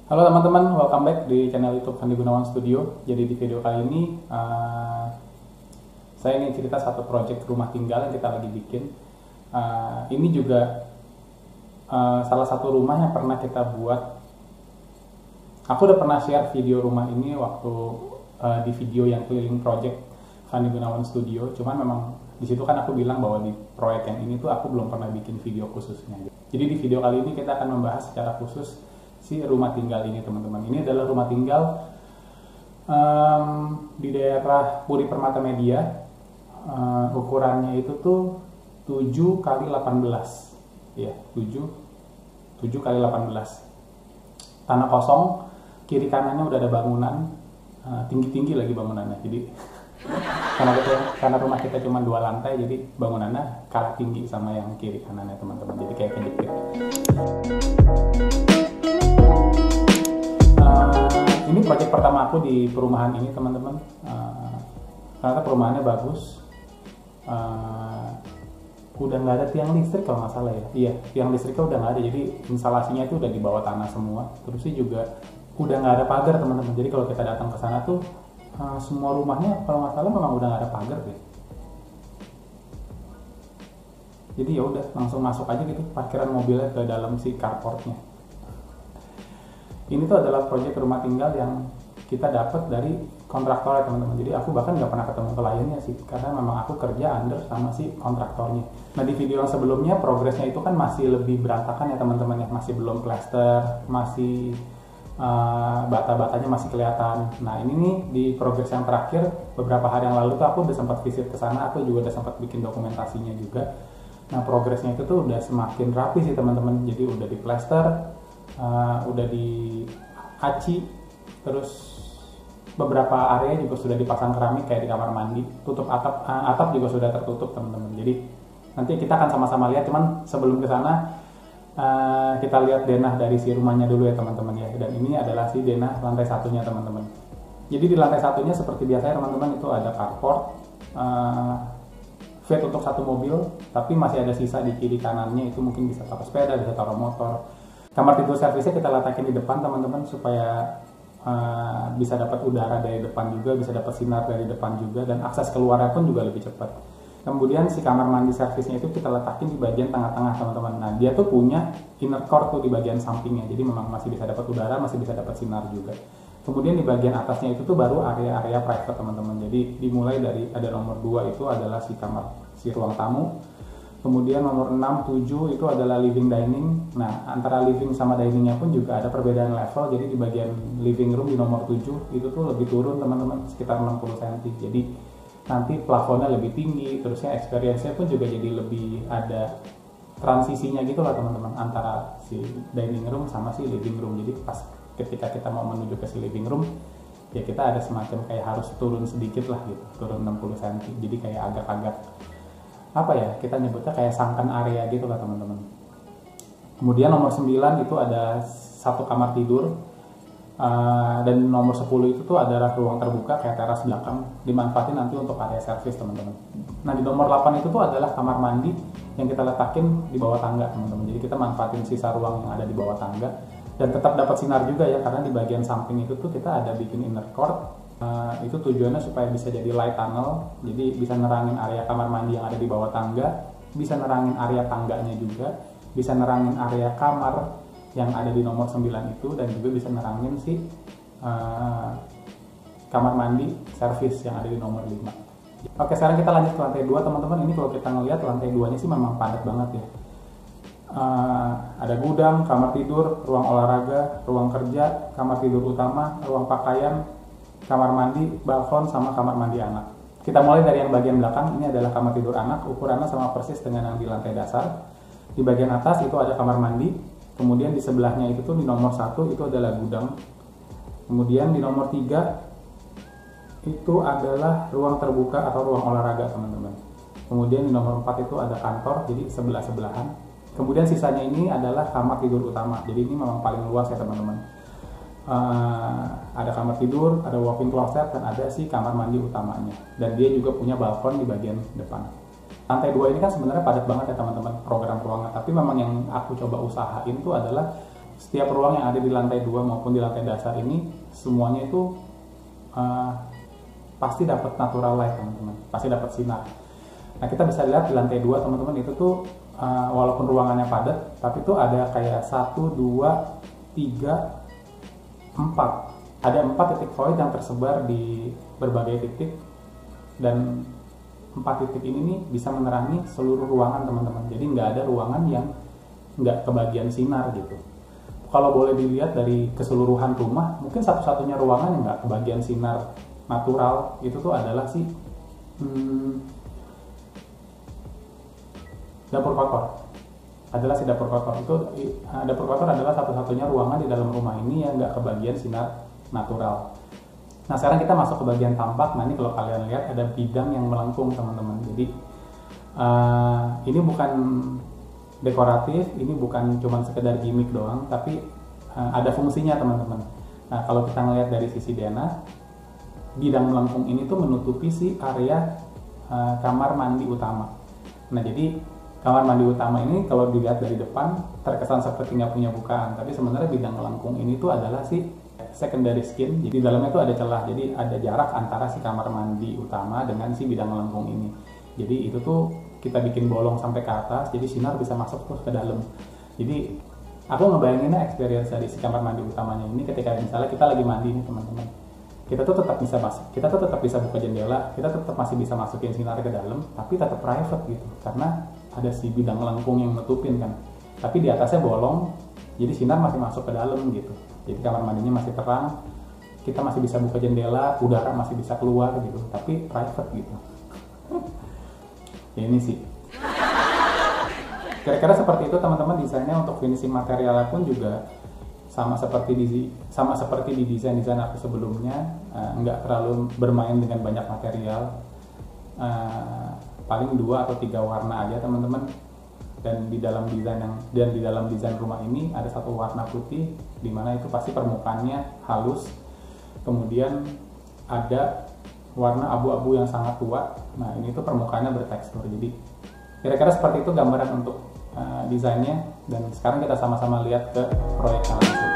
Halo teman-teman, welcome back di channel YouTube Fandi Gunawan Studio. Jadi di video kali ini saya ingin cerita satu project rumah tinggal yang kita lagi bikin. Ini juga salah satu rumah yang pernah kita buat. Aku udah pernah share video rumah ini waktu di video yang keliling project Fandi Gunawan Studio. Cuman memang di situ kan aku bilang bahwa di proyek yang ini tuh aku belum pernah bikin video khususnya. Jadi di video kali ini kita akan membahas secara khusus si rumah tinggal ini, teman-teman. Ini adalah rumah tinggal di daerah Puri Permata Media. Ukurannya itu tuh 7 kali 18. Ya, 7 kali 18. Tanah kosong, kiri kanannya udah ada bangunan, tinggi-tinggi lagi bangunannya. Jadi karena rumah kita cuma 2 lantai, jadi bangunannya kalah tinggi sama yang kiri kanannya, teman-teman. Jadi kayak kejepit. Ini proyek pertama aku di perumahan ini, teman-teman. Ternyata perumahannya bagus. Udah nggak ada tiang listrik kalau nggak salah ya. Iya, tiang listriknya udah nggak ada. Jadi instalasinya itu udah di bawah tanah semua. Terus sih juga udah nggak ada pagar, teman-teman. Jadi kalau kita datang ke sana tuh semua rumahnya kalau nggak salah memang udah nggak ada pagar deh. Jadi ya udah langsung masuk aja gitu, parkiran mobilnya ke dalam si carportnya. Ini tuh adalah proyek rumah tinggal yang kita dapat dari kontraktor ya, teman-teman. Jadi aku bahkan nggak pernah ketemu kliennya sih, karena memang aku kerja under sama si kontraktornya. Nah di video yang sebelumnya progresnya itu kan masih lebih berantakan ya, teman-teman ya, masih belum plester, masih bata-batanya masih kelihatan. Nah ini nih di progres yang terakhir beberapa hari yang lalu tuh aku udah sempat visit ke sana, aku juga udah sempat bikin dokumentasinya juga. Nah progresnya itu tuh udah semakin rapi sih, teman-teman. Jadi udah di plester, udah di aci, terus beberapa area juga sudah dipasang keramik kayak di kamar mandi, tutup atap juga sudah tertutup, teman-teman. Jadi nanti kita akan sama-sama lihat, cuman sebelum ke sana kita lihat denah dari si rumahnya dulu ya, teman-teman ya. Dan ini adalah si denah lantai satunya, teman-teman. Jadi di lantai satunya seperti biasa, teman-teman, itu ada carport fit untuk satu mobil, tapi masih ada sisa di kiri kanannya, itu mungkin bisa taruh sepeda, bisa taruh motor. Kamar tidur servisnya kita letakin di depan, teman-teman, supaya bisa dapat udara dari depan juga, bisa dapat sinar dari depan juga, dan akses keluarnya pun juga lebih cepat. Kemudian si kamar mandi servisnya itu kita letakin di bagian tengah-tengah, teman-teman. Nah dia tuh punya inner core tuh di bagian sampingnya, jadi memang masih bisa dapat udara, masih bisa dapat sinar juga. Kemudian di bagian atasnya itu tuh baru area-area private, teman-teman. Jadi dimulai dari ada nomor 2 itu adalah si ruang tamu. Kemudian nomor 6, 7 itu adalah living dining. Nah, antara living sama diningnya pun juga ada perbedaan level. Jadi di bagian living room di nomor 7 itu tuh lebih turun, teman-teman, sekitar 60 cm. Jadi nanti plafonnya lebih tinggi, terusnya experience-nya pun juga jadi lebih ada transisinya gitu lah, teman-teman, antara si dining room sama si living room. Jadi pas ketika kita mau menuju ke si living room, ya kita ada semacam kayak harus turun sedikit lah gitu, turun 60 cm. Jadi kayak agak-agak apa ya, kita nyebutnya kayak sunken area gitu lah, teman-teman. Kemudian nomor 9 itu ada satu kamar tidur, dan nomor 10 itu tuh adalah ruang terbuka kayak teras belakang, dimanfaatin nanti untuk area servis, teman-teman. Nah di nomor 8 itu tuh adalah kamar mandi yang kita letakin di bawah tangga, teman-teman. Jadi kita manfaatin sisa ruang yang ada di bawah tangga dan tetap dapat sinar juga ya, karena di bagian samping itu tuh kita ada bikin inner court. Itu tujuannya supaya bisa jadi light tunnel, jadi bisa nerangin area kamar mandi yang ada di bawah tangga, bisa nerangin area tangganya juga, bisa nerangin area kamar yang ada di nomor 9 itu, dan juga bisa nerangin si kamar mandi servis yang ada di nomor 5. Oke, sekarang kita lanjut ke lantai 2, teman-teman. Ini kalau kita ngelihat lantai 2-nya sih memang padat banget ya. Ada gudang, kamar tidur, ruang olahraga, ruang kerja, kamar tidur utama, ruang pakaian, kamar mandi, balkon, sama kamar mandi anak. Kita mulai dari yang bagian belakang. Ini adalah kamar tidur anak, ukurannya sama persis dengan yang di lantai dasar. Di bagian atas itu ada kamar mandi. Kemudian di sebelahnya itu tuh di nomor 1 itu adalah gudang. Kemudian di nomor 3 itu adalah ruang terbuka atau ruang olahraga, teman-teman. Kemudian di nomor 4 itu ada kantor, jadi sebelah-sebelahan. Kemudian sisanya ini adalah kamar tidur utama. Jadi ini memang paling luas ya, teman-teman. Ada kamar tidur, ada walk-in closet, dan ada si kamar mandi utamanya. Dan dia juga punya balkon di bagian depan. Lantai 2 ini kan sebenarnya padat banget ya, teman-teman, program ruangan. Tapi memang yang aku coba usahain itu adalah setiap ruang yang ada di lantai 2 maupun di lantai dasar ini semuanya itu pasti dapat natural light teman-teman, pasti dapat sinar. Nah kita bisa lihat di lantai 2 teman-teman itu tuh walaupun ruangannya padat, tapi tuh ada kayak 1, 2, 3, 4. Ada 4 titik void yang tersebar di berbagai titik, dan 4 titik ini nih bisa menerangi seluruh ruangan teman-teman. Jadi nggak ada ruangan yang nggak kebagian sinar gitu. Kalau boleh dilihat dari keseluruhan rumah, mungkin satu-satunya ruangan yang nggak kebagian sinar natural itu tuh adalah si dapur kotor. Adalah si dapur kotor. Itu dapur kotor adalah satu-satunya ruangan di dalam rumah ini yang nggak kebagian sinar natural. Nah sekarang kita masuk ke bagian tampak. Nah ini kalau kalian lihat ada bidang yang melengkung teman-teman. Jadi ini bukan dekoratif, ini bukan cuma sekedar gimmick doang, tapi ada fungsinya teman-teman. Nah kalau kita ngelihat dari sisi Dena, bidang melengkung ini tuh menutupi si area kamar mandi utama. Nah jadi kamar mandi utama ini kalau dilihat dari depan terkesan seperti nggak punya bukaan, tapi sebenarnya bidang melengkung ini tuh adalah si secondary skin. Jadi dalamnya tuh ada celah, jadi ada jarak antara si kamar mandi utama dengan si bidang melengkung ini. Jadi itu tuh kita bikin bolong sampai ke atas, jadi sinar bisa masuk terus ke dalam. Jadi aku ngebayanginnya experience dari si kamar mandi utamanya ini, ketika misalnya kita lagi mandi nih teman-teman, kita tuh tetap bisa masuk, kita tuh tetap bisa buka jendela, kita tetap masih bisa masukin sinar ke dalam, tapi tetap private gitu, karena ada si bidang melengkung yang nutupin kan. Tapi di atasnya bolong, jadi sinar masih masuk ke dalam gitu. Jadi kamar mandinya masih terang, kita masih bisa buka jendela, udara masih bisa keluar gitu, tapi private gitu. Ya ini sih. Kira-kira seperti itu teman-teman desainnya. Untuk finishing materialnya pun juga sama seperti di desain aku sebelumnya, nggak terlalu bermain dengan banyak material, paling 2 atau 3 warna aja teman-teman. Dan di dalam desain rumah ini ada satu warna putih, dimana itu pasti permukaannya halus, kemudian ada warna abu-abu yang sangat tua. Nah ini tuh permukaannya bertekstur. Jadi kira-kira seperti itu gambaran untuk desainnya. Dan sekarang kita sama-sama lihat ke proyeknya langsung.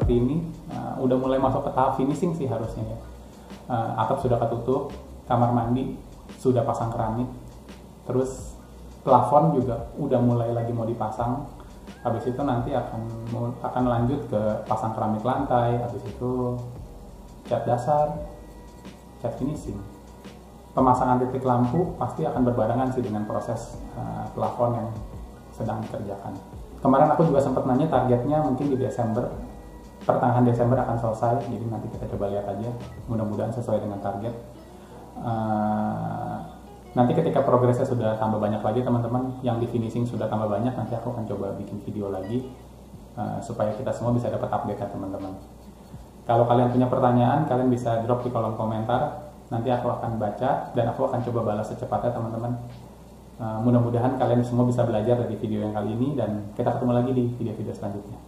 seperti ini. Udah mulai masuk ke tahap finishing sih harusnya ya. Atap sudah ketutup, kamar mandi sudah pasang keramik, terus plafon juga udah mulai lagi mau dipasang. Habis itu nanti akan lanjut ke pasang keramik lantai, habis itu cat dasar, cat finishing. Pemasangan titik lampu pasti akan berbarengan sih dengan proses plafon yang sedang dikerjakan. Kemarin aku juga sempat nanya targetnya mungkin di Desember, pertengahan Desember akan selesai, jadi nanti kita coba lihat aja, mudah-mudahan sesuai dengan target. Nanti ketika progresnya sudah tambah banyak lagi teman-teman, yang di finishing sudah tambah banyak, nanti aku akan coba bikin video lagi supaya kita semua bisa dapat update ya teman-teman. Kalau kalian punya pertanyaan, kalian bisa drop di kolom komentar, nanti aku akan baca dan aku akan coba balas secepatnya teman-teman. Mudah-mudahan kalian semua bisa belajar dari video yang kali ini dan kita ketemu lagi di video-video selanjutnya.